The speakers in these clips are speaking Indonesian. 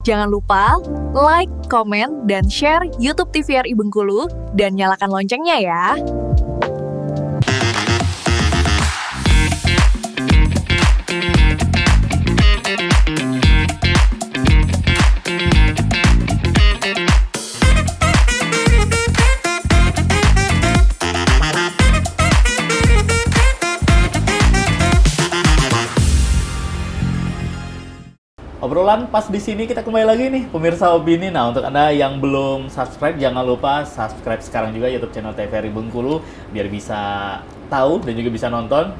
Jangan lupa like, komen, dan share YouTube TVRI Bengkulu dan nyalakan loncengnya ya. Obrolan pas di sini kita kembali lagi nih pemirsa Opini. Nah, untuk Anda yang belum subscribe jangan lupa subscribe sekarang juga YouTube channel TVRI Bengkulu biar bisa tahu dan juga bisa nonton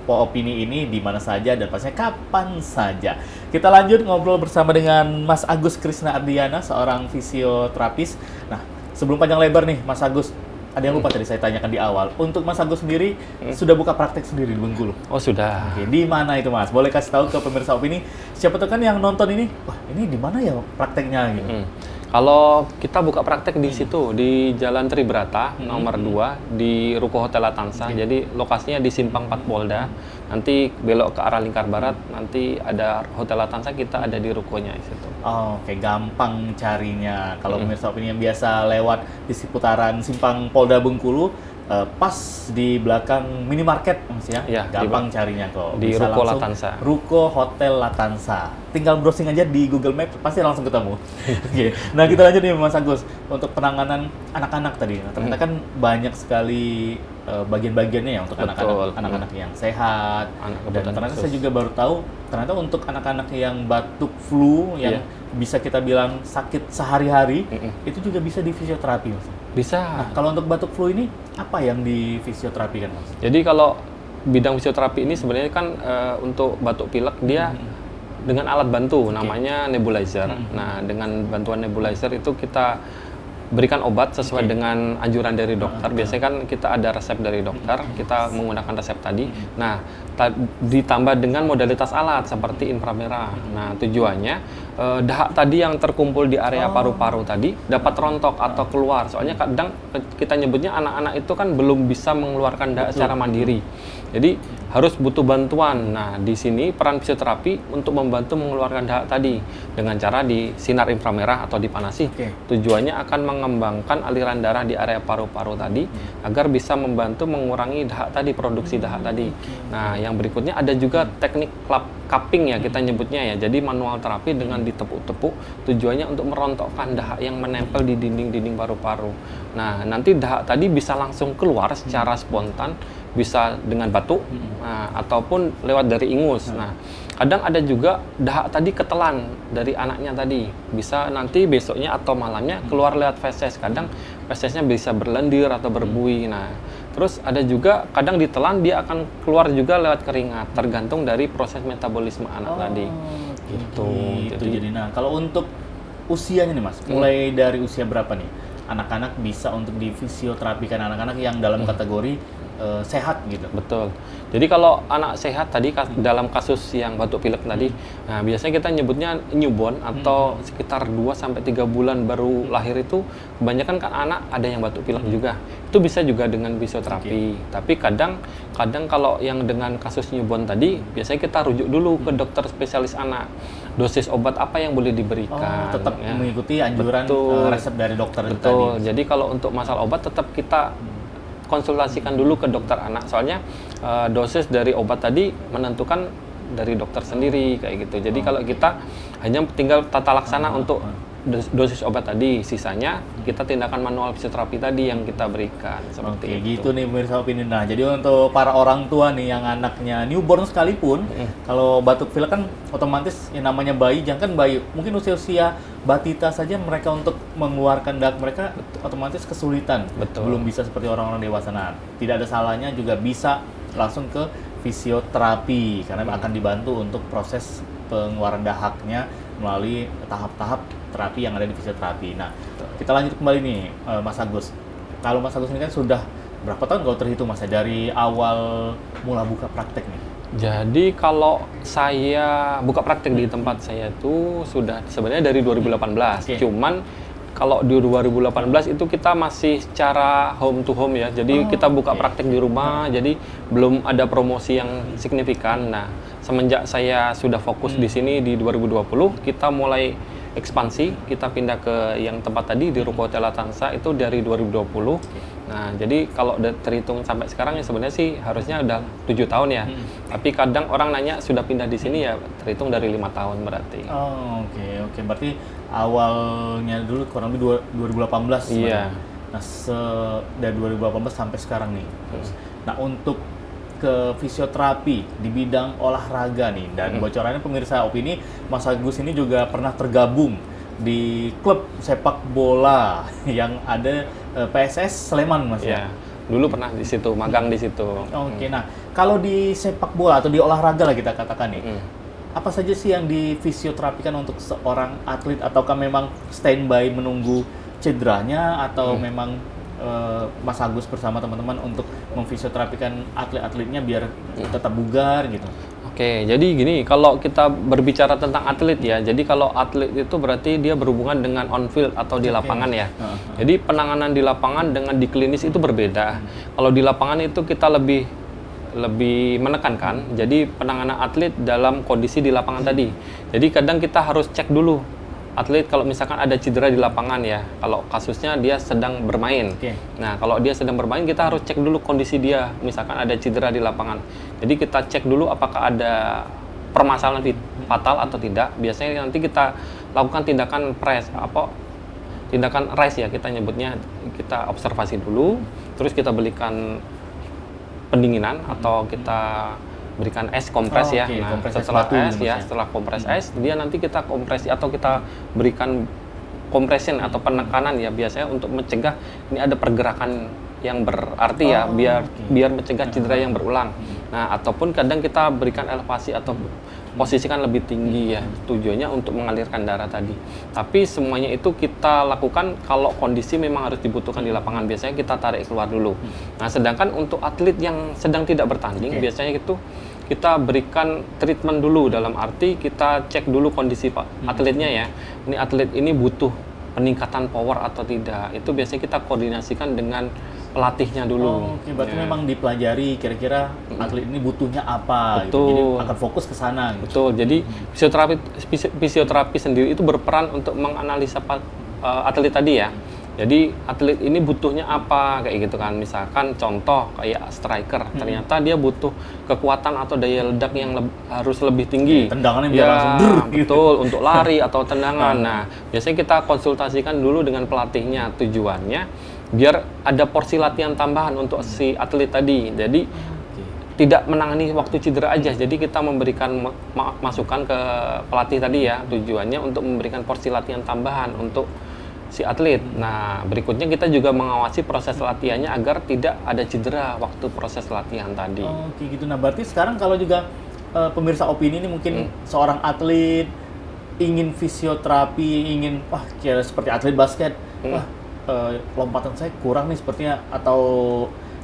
Opini ini di mana saja dan pastinya kapan saja. Kita lanjut ngobrol bersama dengan Mas Agus Krisna Ardiana, seorang fisioterapis. Nah, sebelum panjang lebar nih Mas Agus, ada yang lupa tadi saya tanyakan di awal. Untuk Mas Agus sendiri, sudah buka praktek sendiri di Bengkulu? Oh, sudah. Oke, di mana itu Mas? Boleh kasih tahu ke pemirsa Opini. Siapa tuh kan yang nonton ini, wah ini di mana ya prakteknya gitu. Kalau kita buka praktek di situ, di Jalan Tribrata, nomor 2, di Ruko Hotel Latansa. Jadi lokasinya di Simpang 4 Polda. Nanti belok ke arah Lingkar Barat, nanti ada Hotel Latansa, kita ada di rukonya di situ. Oh, oke, gampang carinya. Kalau pemirsa Opini yang biasa lewat di seputaran Simpang Polda Bengkulu, pas di belakang minimarket Mas ya, gampang carinya kok. Di bisa Ruko langsung Latansa. Ruko Hotel Latansa. Tinggal browsing aja di Google Maps pasti langsung ketemu. Oke. Nah, kita lanjut nih Mas Agus untuk penanganan anak-anak tadi. Nah, ternyata kan banyak sekali bagian-bagiannya ya untuk anak-anak yang sehat. Dan ternyata saya juga baru tahu ternyata untuk anak-anak yang batuk flu yang bisa kita bilang sakit sehari-hari itu juga bisa di fisioterapi Mas. Bisa. Nah, kalau untuk batuk flu ini apa yang di fisioterapi kan Mas? Jadi kalau bidang fisioterapi ini sebenarnya kan untuk batuk pilek dia dengan alat bantu namanya nebulizer. Nah, dengan bantuan nebulizer itu kita berikan obat sesuai dengan anjuran dari dokter. Biasanya kan kita ada resep dari dokter, kita menggunakan resep tadi. Nah, ditambah dengan modalitas alat seperti inframerah. Nah, tujuannya dahak tadi yang terkumpul di area paru-paru tadi dapat rontok atau keluar. Soalnya kadang kita nyebutnya anak-anak itu kan belum bisa mengeluarkan dahak secara mandiri. Jadi harus butuh bantuan. Nah, di sini peran fisioterapi untuk membantu mengeluarkan dahak tadi dengan cara di sinar inframerah atau dipanasi. Tujuannya akan mengembangkan aliran darah di area paru-paru tadi agar bisa membantu mengurangi dahak tadi, produksi dahak tadi. Nah, yang berikutnya ada juga teknik cupping ya kita nyebutnya ya. Jadi manual terapi dengan ditepuk-tepuk tujuannya untuk merontokkan dahak yang menempel di dinding-dinding paru-paru. Nah, nanti dahak tadi bisa langsung keluar secara spontan, bisa dengan batuk ataupun lewat dari ingus. Nah, kadang ada juga dahak tadi ketelan dari anaknya tadi, bisa nanti besoknya atau malamnya keluar lewat feses. Kadang fesesnya bisa berlendir atau berbuih. Nah, terus ada juga kadang ditelan dia akan keluar juga lewat keringat, tergantung dari proses metabolisme anak tadi. Gitu. Jadi nah, kalau untuk usianya nih Mas, mulai dari usia berapa nih anak-anak bisa untuk difisioterapikan, anak-anak yang dalam kategori sehat gitu? Betul. Jadi kalau anak sehat tadi dalam kasus yang batuk pilek tadi, nah biasanya kita nyebutnya newborn atau sekitar 2-3 bulan baru lahir itu kebanyakan kan anak ada yang batuk pilek juga. Itu bisa juga dengan fisioterapi. Tapi kadang kalau yang dengan kasus newborn tadi, biasanya kita rujuk dulu ke dokter spesialis anak. Dosis obat apa yang boleh diberikan. Tetap mengikuti anjuran resep dari dokter tadi. Betul. Jadi kalau untuk masalah obat tetap kita konsultasikan dulu ke dokter anak, soalnya dosis dari obat tadi menentukan dari dokter sendiri kayak gitu. Jadi kalau kita hanya tinggal tata laksana untuk dosis obat tadi, sisanya kita tindakan manual fisioterapi tadi yang kita berikan seperti itu. Gitu nih pemirsa Opini. Nah, jadi untuk para orang tua nih yang anaknya newborn sekalipun, kalau batuk pilek kan otomatis yang namanya bayi, jangan kan bayi, mungkin usia-usia batita saja mereka untuk mengeluarkan dahak mereka otomatis kesulitan. Belum bisa seperti orang-orang dewasa. Nah, tidak ada salahnya juga bisa langsung ke fisioterapi karena akan dibantu untuk proses pengeluaran dahaknya melalui tahap-tahap terapi yang ada di fisioterapi. Nah, kita lanjut kembali nih, Mas Agus. Kalau Mas Agus ini kan sudah berapa tahun kalau terhitung Mas dari awal mula buka praktek nih? Jadi kalau saya buka praktek di tempat saya itu sudah sebenarnya dari 2018. Cuman kalau di 2018 itu kita masih secara home to home ya. Jadi kita buka praktek di rumah, jadi belum ada promosi yang signifikan. Nah, semenjak saya sudah fokus di sini di 2020, kita mulai ekspansi, kita pindah ke yang tempat tadi di Ruko Hotel Atansa itu dari 2020. Nah, jadi kalau terhitung sampai sekarang ya sebenarnya sih harusnya udah 7 tahun ya. Tapi kadang orang nanya sudah pindah di sini ya terhitung dari 5 tahun berarti. Oh, oke. Berarti awalnya dulu kurang lebih 2018. Iya. Nah, dari 2018 sampai sekarang nih. Nah, untuk ke fisioterapi di bidang olahraga nih, dan bocorannya pemirsa opini, Mas Agus ini juga pernah tergabung di klub sepak bola yang ada PSS Sleman, Mas ya. Dulu pernah di situ, magang di situ. Oke, nah kalau di sepak bola atau di olahraga lah kita katakan nih, apa saja sih yang difisioterapikan untuk seorang atlet, ataukah memang standby menunggu cederanya, atau memang Mas Agus bersama teman-teman untuk memfisioterapikan atlet-atletnya biar tetap bugar gitu? Oke, jadi gini, kalau kita berbicara tentang atlet ya, jadi kalau atlet itu berarti dia berhubungan dengan on field atau di lapangan ya. Jadi penanganan di lapangan dengan di klinis itu berbeda. Kalau di lapangan itu kita lebih menekankan, jadi penanganan atlet dalam kondisi di lapangan tadi. Jadi kadang kita harus cek dulu atlet kalau misalkan ada cedera di lapangan ya, kalau kasusnya dia sedang bermain. Nah, kalau dia sedang bermain kita harus cek dulu kondisi dia, misalkan ada cedera di lapangan. Jadi kita cek dulu apakah ada permasalahan fatal atau tidak. Biasanya nanti kita lakukan tindakan tindakan RICE ya kita nyebutnya, kita observasi dulu, terus kita berikan pendinginan atau kita berikan es kompres ya. Nah, setelah kompres es, dia nanti kita kompresi atau kita berikan compression atau penekanan ya, biasanya untuk mencegah ini ada pergerakan yang berarti ya, biar mencegah cedera yang berulang. Nah, ataupun kadang kita berikan elevasi atau posisikan lebih tinggi ya, tujuannya untuk mengalirkan darah tadi. Tapi semuanya itu kita lakukan kalau kondisi memang harus dibutuhkan di lapangan, biasanya kita tarik keluar dulu. Nah, sedangkan untuk atlet yang sedang tidak bertanding, biasanya itu kita berikan treatment dulu, dalam arti kita cek dulu kondisi atletnya ya. Ini atlet ini butuh peningkatan power atau tidak. Itu biasanya kita koordinasikan dengan pelatihnya dulu. Berarti memang dipelajari kira-kira atlet ini butuhnya apa. Betul. Gitu. Jadi akan fokus ke sana. Gitu. Betul. Jadi fisioterapi sendiri itu berperan untuk menganalisa atlet tadi ya. Jadi atlet ini butuhnya apa kayak gitu kan. Misalkan contoh kayak striker, ternyata dia butuh kekuatan atau daya ledak yang harus lebih tinggi. Tendangannya biar langsung gitu. Betul, untuk lari atau tendangan. Nah, biasanya kita konsultasikan dulu dengan pelatihnya, tujuannya biar ada porsi latihan tambahan untuk si atlet tadi. Jadi tidak menangani waktu cedera aja. Jadi kita memberikan masukan ke pelatih tadi ya, tujuannya untuk memberikan porsi latihan tambahan untuk si atlet. Nah, berikutnya kita juga mengawasi proses latihannya agar tidak ada cedera waktu proses latihan tadi. Oke gitu. Nah, berarti sekarang kalau juga pemirsa opini ini mungkin seorang atlet ingin fisioterapi, ingin seperti atlet basket, lompatan saya kurang nih sepertinya, atau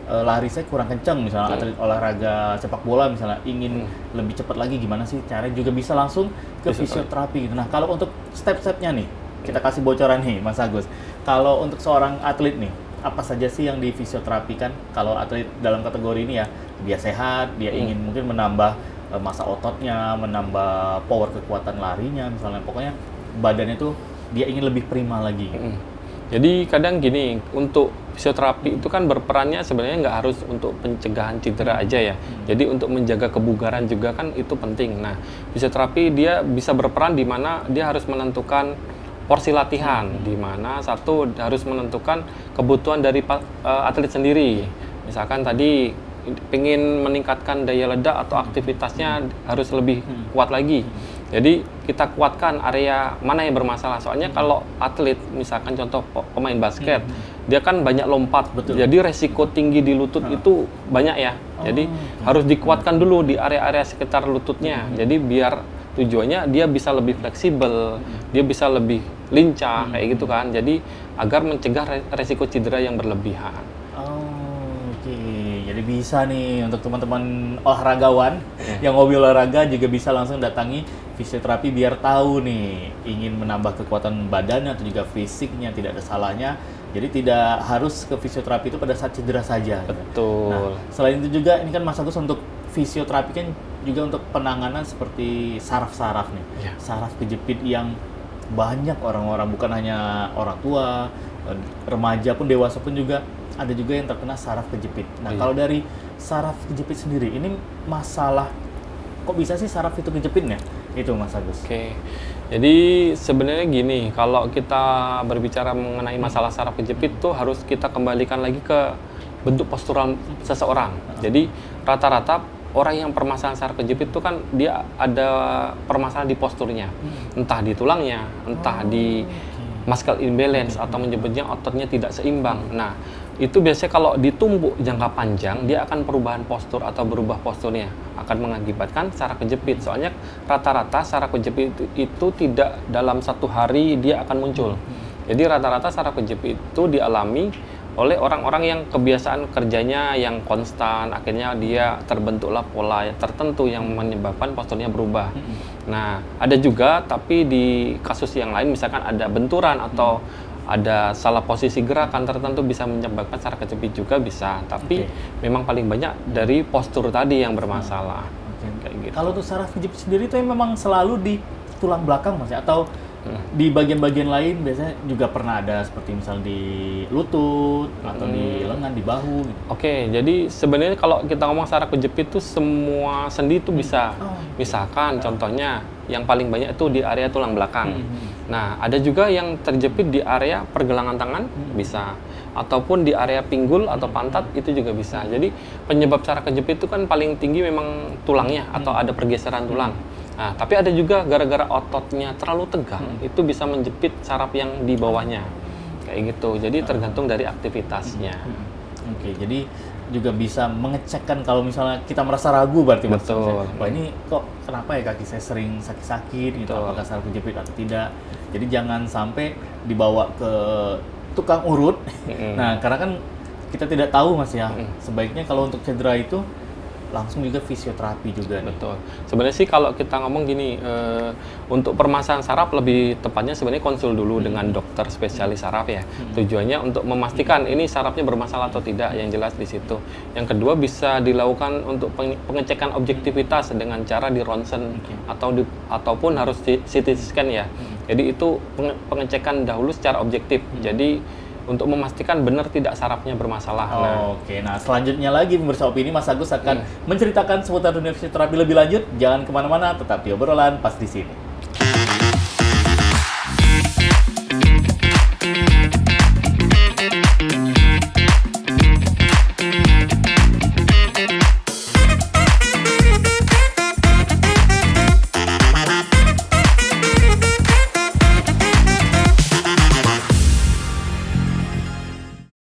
lari saya kurang kencang misalnya, atlet olahraga sepak bola misalnya ingin lebih cepat lagi, gimana sih caranya, juga bisa langsung ke fisioterapi gitu. Nah, kalau untuk step-stepnya nih, kita kasih bocoran nih Mas Agus. Kalau untuk seorang atlet nih, apa saja sih yang difisioterapikan? Kalau atlet dalam kategori ini ya, dia sehat, dia ingin mungkin menambah massa ototnya, menambah power kekuatan larinya misalnya, pokoknya badannya tuh dia ingin lebih prima lagi. Jadi kadang gini, untuk fisioterapi itu kan berperannya sebenarnya nggak harus untuk pencegahan cedera aja ya. Jadi untuk menjaga kebugaran juga kan itu penting. Nah, fisioterapi dia bisa berperan di mana dia harus menentukan porsi latihan, di mana satu harus menentukan kebutuhan dari atlet sendiri. Misalkan tadi pengen meningkatkan daya ledak atau aktivitasnya harus lebih kuat lagi. Jadi kita kuatkan area mana yang bermasalah. Soalnya kalau atlet, misalkan contoh pemain basket, dia kan banyak lompat. Betul. Jadi resiko tinggi di lutut itu banyak ya. Jadi harus dikuatkan dulu di area-area sekitar lututnya. Jadi biar tujuannya dia bisa lebih fleksibel, dia bisa lebih lincah kayak gitu kan. Jadi agar mencegah resiko cedera yang berlebihan. Jadi bisa nih untuk teman-teman olahragawan yang hobi olahraga juga bisa langsung datangi fisioterapi biar tahu nih, ingin menambah kekuatan badannya atau juga fisiknya, tidak ada salahnya. Jadi tidak harus ke fisioterapi itu pada saat cedera saja. Betul. Nah, selain itu juga ini kan Mas Agus untuk fisioterapi kan juga untuk penanganan seperti saraf-saraf nih. Saraf kejepit yang banyak orang-orang, bukan hanya orang tua, remaja pun, dewasa pun juga ada juga yang terkena saraf kejepit. Nah, Iya. kalau dari saraf kejepit sendiri, ini masalah kok bisa sih saraf itu kejepit ya? Itu Mas Agus. Oke, jadi sebenarnya gini, kalau kita berbicara mengenai masalah saraf kejepit tuh harus kita kembalikan lagi ke bentuk postural seseorang. Jadi rata-rata orang yang permasalahan saraf kejepit itu kan dia ada permasalahan di posturnya, entah di tulangnya, entah di muscle imbalance atau menyebutnya ototnya tidak seimbang. Nah, itu biasanya kalau ditumbuk jangka panjang dia akan perubahan postur atau berubah posturnya, akan mengakibatkan saraf kejepit. Soalnya rata-rata saraf kejepit itu tidak dalam satu hari dia akan muncul. Jadi rata-rata saraf kejepit itu dialami oleh orang-orang yang kebiasaan kerjanya yang konstan, akhirnya dia terbentuklah pola tertentu yang menyebabkan posturnya berubah. Nah, ada juga tapi di kasus yang lain misalkan ada benturan atau ada salah posisi gerakan tertentu bisa menyebabkan saraf kejepit juga bisa, tapi memang paling banyak dari postur tadi yang bermasalah. Kayak gitu. Kalau untuk saraf kejepit sendiri itu memang selalu di tulang belakang Mas ya? Atau di bagian-bagian lain biasanya juga pernah ada seperti misal di lutut atau di lengan, di bahu gitu. Oke, jadi sebenarnya kalau kita ngomong saraf kejepit itu semua sendi itu bisa. Misalkan contohnya yang paling banyak itu di area tulang belakang. Nah, ada juga yang terjepit di area pergelangan tangan bisa, ataupun di area pinggul atau pantat itu juga bisa. Jadi penyebab saraf kejepit itu kan paling tinggi memang tulangnya atau ada pergeseran tulang. Nah, tapi ada juga gara-gara ototnya terlalu tegang itu bisa menjepit saraf yang di bawahnya. Kayak gitu. Jadi tergantung dari aktivitasnya. Oke, jadi juga bisa mengecekkan kalau misalnya kita merasa ragu berarti Mas. Betul. Wah, ini kok kenapa ya kaki saya sering sakit-sakit gitu, Betul. apakah saraf kejepit atau tidak. Jadi jangan sampai dibawa ke tukang urut. Nah, karena kan kita tidak tahu Mas ya. Sebaiknya kalau untuk cedera itu langsung juga fisioterapi juga nih. Betul. Sebenarnya sih kalau kita ngomong gini, untuk permasalahan saraf lebih tepatnya sebenarnya konsul dulu dengan dokter spesialis saraf ya. Tujuannya untuk memastikan ini sarafnya bermasalah atau tidak, yang jelas di situ. Yang kedua bisa dilakukan untuk pengecekan objektivitas dengan cara di ronsen ataupun harus CT scan ya. Jadi itu pengecekan dahulu secara objektif. Jadi untuk memastikan benar tidak sarafnya bermasalah. Oke, nah selanjutnya lagi pemirsa Opini, Mas Agus akan menceritakan seputar dunia fisioterapi lebih lanjut. Jangan kemana-mana, tetap di obrolan pas di sini.